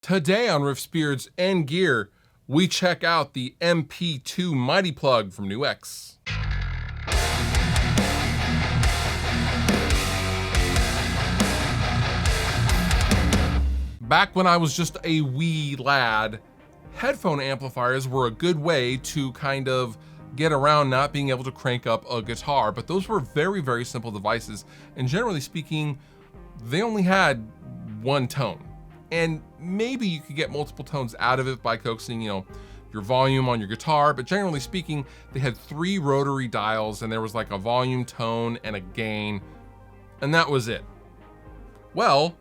Today on Riffs, Beards, and Gear, we check out the MP-2 Mighty Plug from NUX. Back when I was just a wee lad, headphone amplifiers were a good way to kind of get around not being able to crank up a guitar, but those were very, very simple devices, and generally speaking, they only had one tone. And maybe you could get multiple tones out of it by coaxing, your volume on your guitar, but generally speaking, they had 3 rotary dials and there was like a volume, tone, and a gain, and that was it. Well,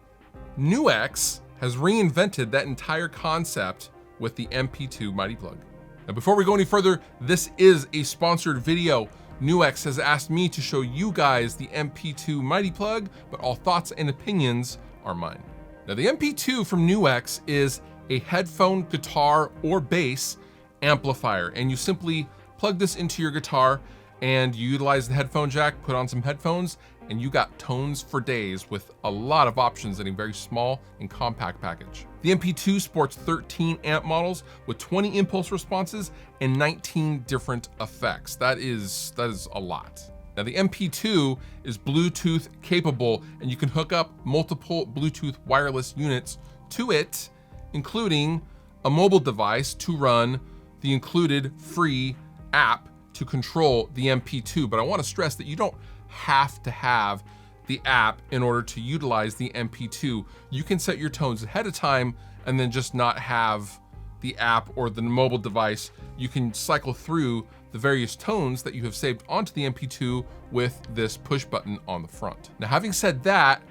NUX has reinvented that entire concept with the MP-2 Mighty Plug. Now, before we go any further, this is a sponsored video. NUX has asked me to show you guys the MP-2 Mighty Plug, but all thoughts and opinions are mine. Now, the MP-2 from NUX is a headphone, guitar, or bass amplifier, and you simply plug this into your guitar and you utilize the headphone jack, put on some headphones, and you got tones for days with a lot of options in a very small and compact package. The MP-2 sports 13 amp models with 20 impulse responses and 19 different effects. That is a lot. Now, the MP-2 is Bluetooth capable, and you can hook up multiple Bluetooth wireless units to it, including a mobile device to run the included free app to control the MP-2. But I want to stress that you don't have to have the app in order to utilize the MP-2. You can set your tones ahead of time and then just not have the app or the mobile device. You can cycle through the various tones that you have saved onto the MP-2 with this push button on the front. Now, having said that,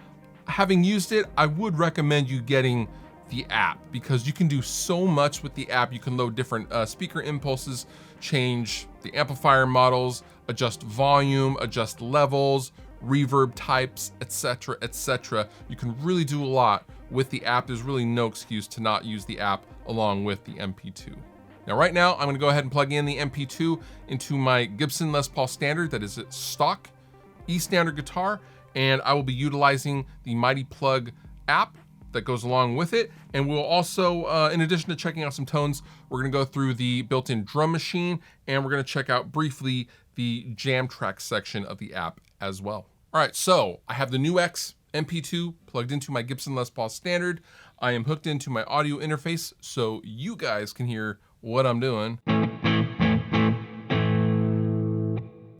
having used it, I would recommend you getting the app because you can do so much with the app. You can load different speaker impulses, change the amplifier models, adjust volume, adjust levels, reverb types, etc., etc. You can really do a lot with the app. There's really no excuse to not use the app along with the MP-2. Now, right now, I'm gonna go ahead and plug in the MP-2 into my Gibson Les Paul Standard, that is its stock E-standard guitar, and I will be utilizing the Mighty Plug app that goes along with it. And we'll also, in addition to checking out some tones, we're gonna go through the built-in drum machine, and we're gonna check out briefly the jam track section of the app as well. All right, so I have the NUX MP-2 plugged into my Gibson Les Paul Standard. I am hooked into my audio interface so you guys can hear what I'm doing. And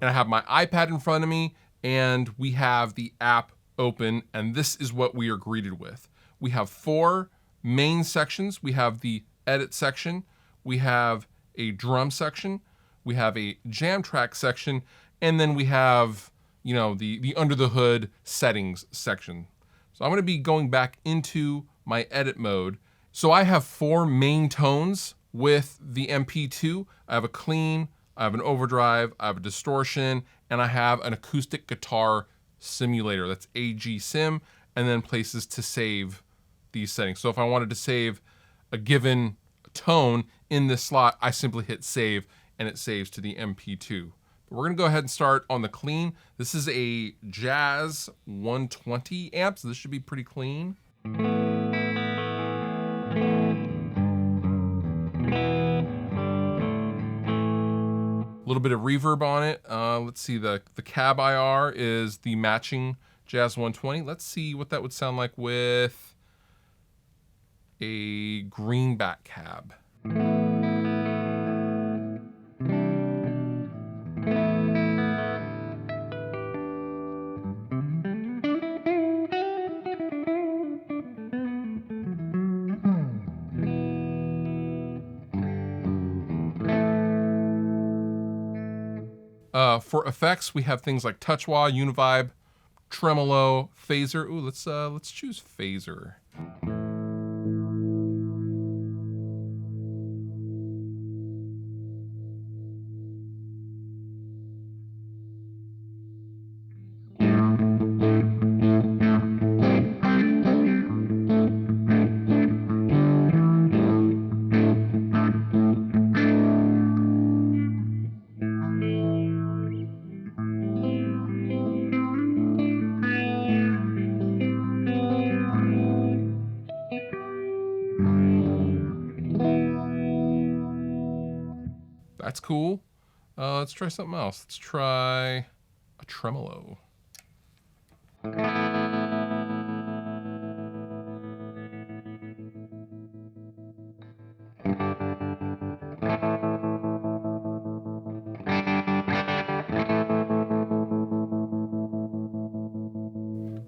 I have my iPad in front of me, and we have the app open, and this is what we are greeted with. We have 4 main sections. We have the edit section, we have a drum section, we have a jam track section, and then we have, the under the hood settings section. So I'm gonna be going back into my edit mode. So I have 4 main tones with the MP-2. I have a clean, I have an overdrive, I have a distortion, and I have an acoustic guitar simulator. That's AG Sim, and then places to save these settings. So if I wanted to save a given tone in this slot, I simply hit save and it saves to the MP-2. But we're gonna go ahead and start on the clean. This is a Jazz 120 amp, so this should be pretty clean. A little bit of reverb on it. Let's see, the cab IR is the matching Jazz 120. Let's see what that would sound like with a greenback cab. For effects, we have things like touch wah, univibe, tremolo, phaser. Ooh, let's choose phaser. That's cool. Let's try something else. Let's try a tremolo.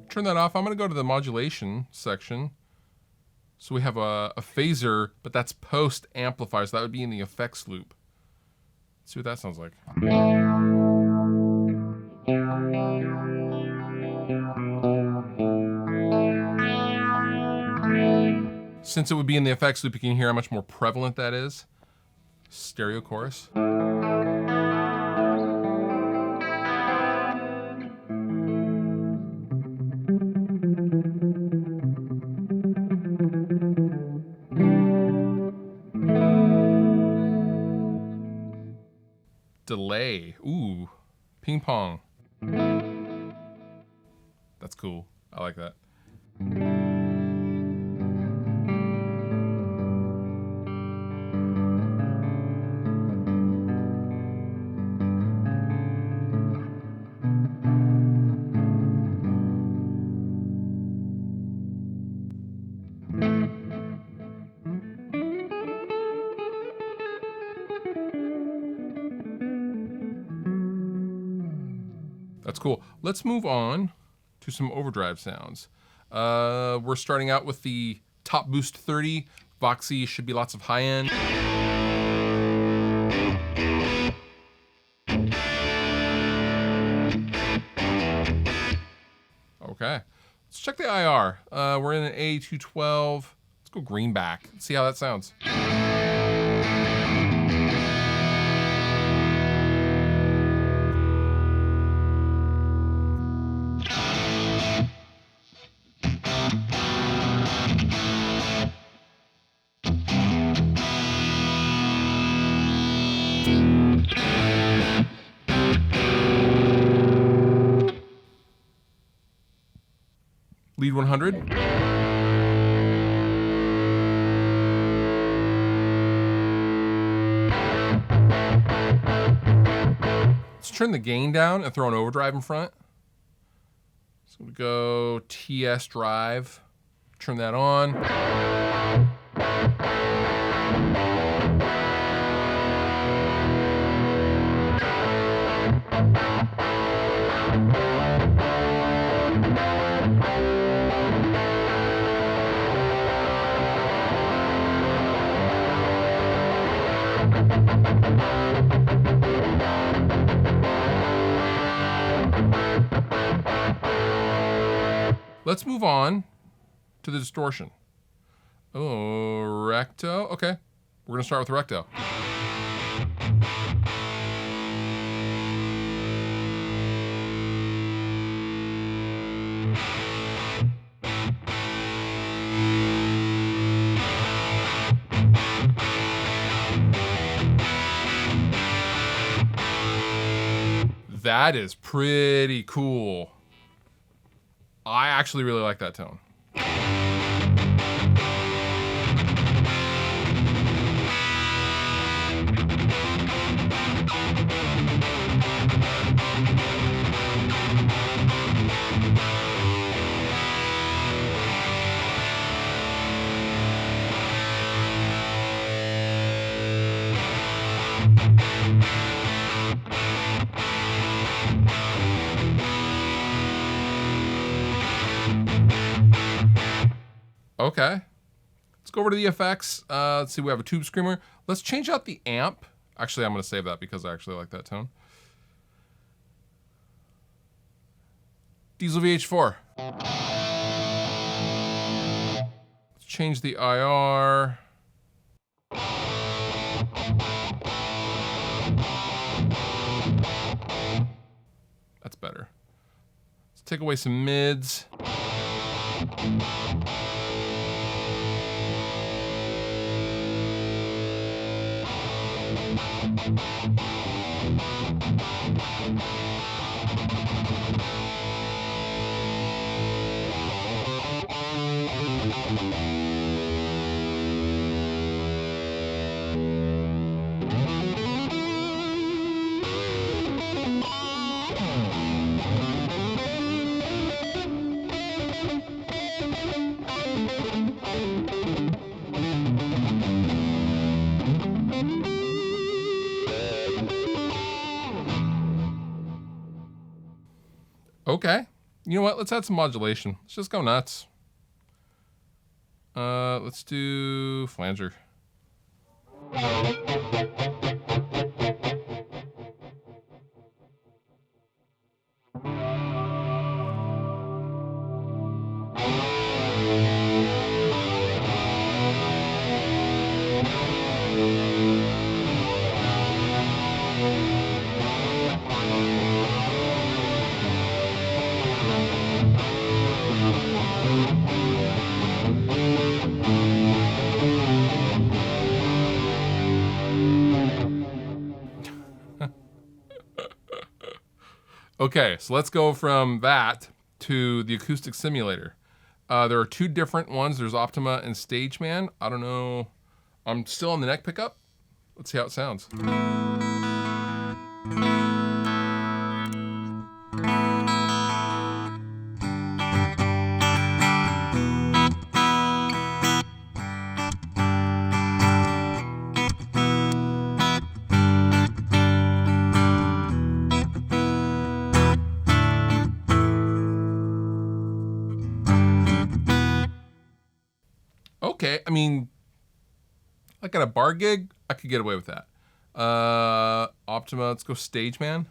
Turn that off. I'm going to go to the modulation section. So we have a phaser, but that's post amplifier. So that would be in the effects loop. Let's see what that sounds like. Since it would be in the effects loop, you can hear how much more prevalent that is. Stereo chorus. Delay. Ooh, ping pong. That's cool. I like that. That's cool. Let's move on to some overdrive sounds. We're starting out with the Top Boost 30. Voxy should be lots of high end. Okay, let's check the IR. We're in an A212. Let's go greenback. Let's see how that sounds. Lead 100. Let's turn the gain down and throw an overdrive in front. So we'll go TS drive, turn that on. Let's move on to the distortion. Oh, recto. Okay, we're gonna start with recto. That is pretty cool. I actually really like that tone. Okay, let's go over to the effects. Let's see, we have a tube screamer. Let's change out the amp. Actually, I'm gonna save that because I actually like that tone. Diesel VH4. Let's change the IR. That's better. Let's take away some mids. Okay. You know what? Let's add some modulation. Let's just go nuts. Let's do flanger. Okay, so let's go from that to the Acoustic Simulator. There are two different ones. There's Optima and Stageman. I don't know. I'm still on the neck pickup. Let's see how it sounds. Okay, I mean, like at a bar gig, I could get away with that. Optima, let's go Stageman.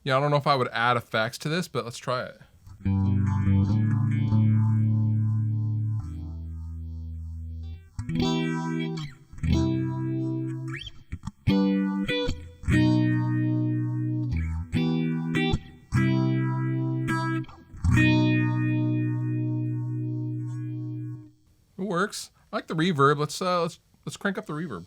Yeah, I don't know if I would add effects to this, but let's try it. It works. I like the reverb. Let's crank up the reverb.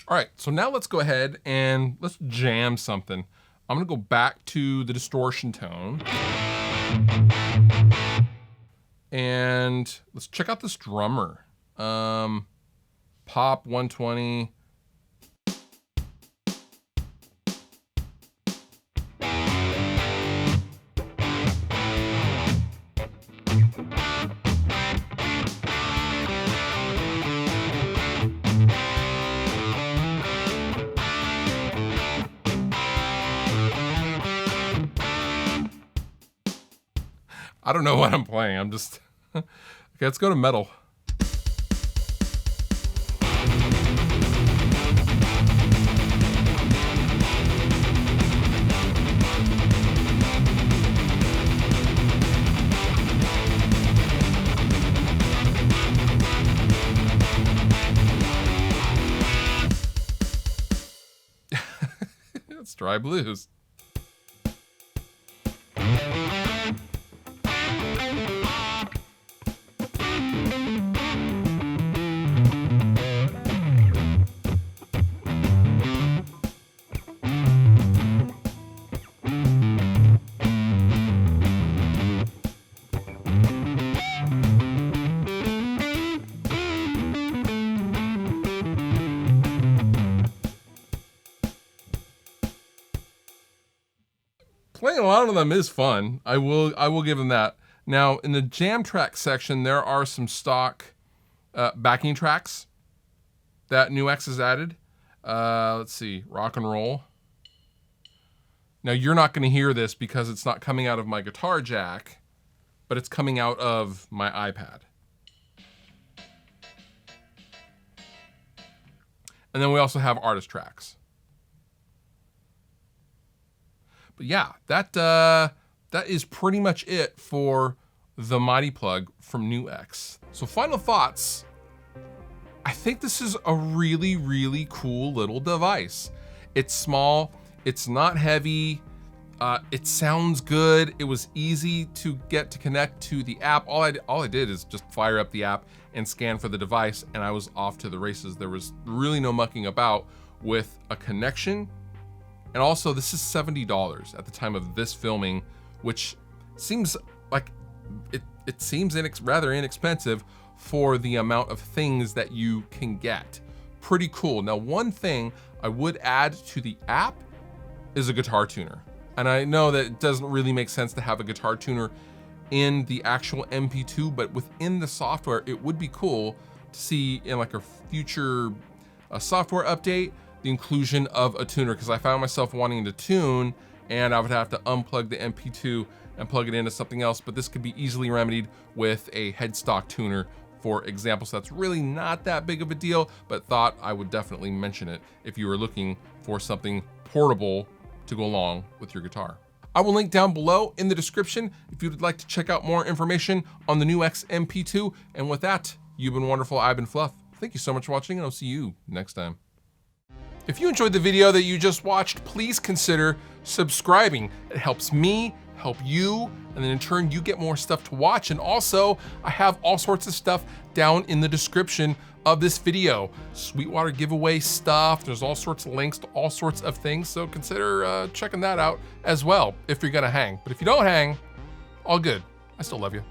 All right, so now let's go ahead and let's jam something. I'm gonna go back to the distortion tone. And let's check out this drummer. Pop 120. I don't know what I'm playing. I'm just, okay, let's go to metal. Let's try blues. Playing a lot of them is fun. I will give them that. Now, in the jam track section, there are some stock backing tracks that NUX has added. Let's see, rock and roll. Now, you're not going to hear this because it's not coming out of my guitar jack, but it's coming out of my iPad. And then we also have artist tracks. But yeah, that is pretty much it for the Mighty Plug from NUX. So final thoughts. I think this is a really, really cool little device. It's small, it's not heavy, it sounds good. It was easy to get to connect to the app. All I did is just fire up the app and scan for the device, and I was off to the races. There was really no mucking about with a connection. And also, this is $70 at the time of this filming, which seems like it seems rather inexpensive for the amount of things that you can get. Pretty cool. Now, one thing I would add to the app is a guitar tuner. And I know that it doesn't really make sense to have a guitar tuner in the actual MP-2, but within the software, it would be cool to see in like a future software update, the inclusion of a tuner, because I found myself wanting to tune and I would have to unplug the MP-2 and plug it into something else, but this could be easily remedied with a headstock tuner, for example. So that's really not that big of a deal, but thought I would definitely mention it if you were looking for something portable to go along with your guitar. I will link down below in the description if you'd like to check out more information on the NUX MP-2. And with that, you've been wonderful. I've been Fluff. Thank you so much for watching, and I'll see you next time. If you enjoyed the video that you just watched, please consider subscribing. It helps me help you, and then in turn you get more stuff to watch. And also, I have all sorts of stuff down in the description of this video. Sweetwater giveaway stuff, there's all sorts of links to all sorts of things, so consider checking that out as well if you're gonna hang. But if you don't hang, all good. I still love you.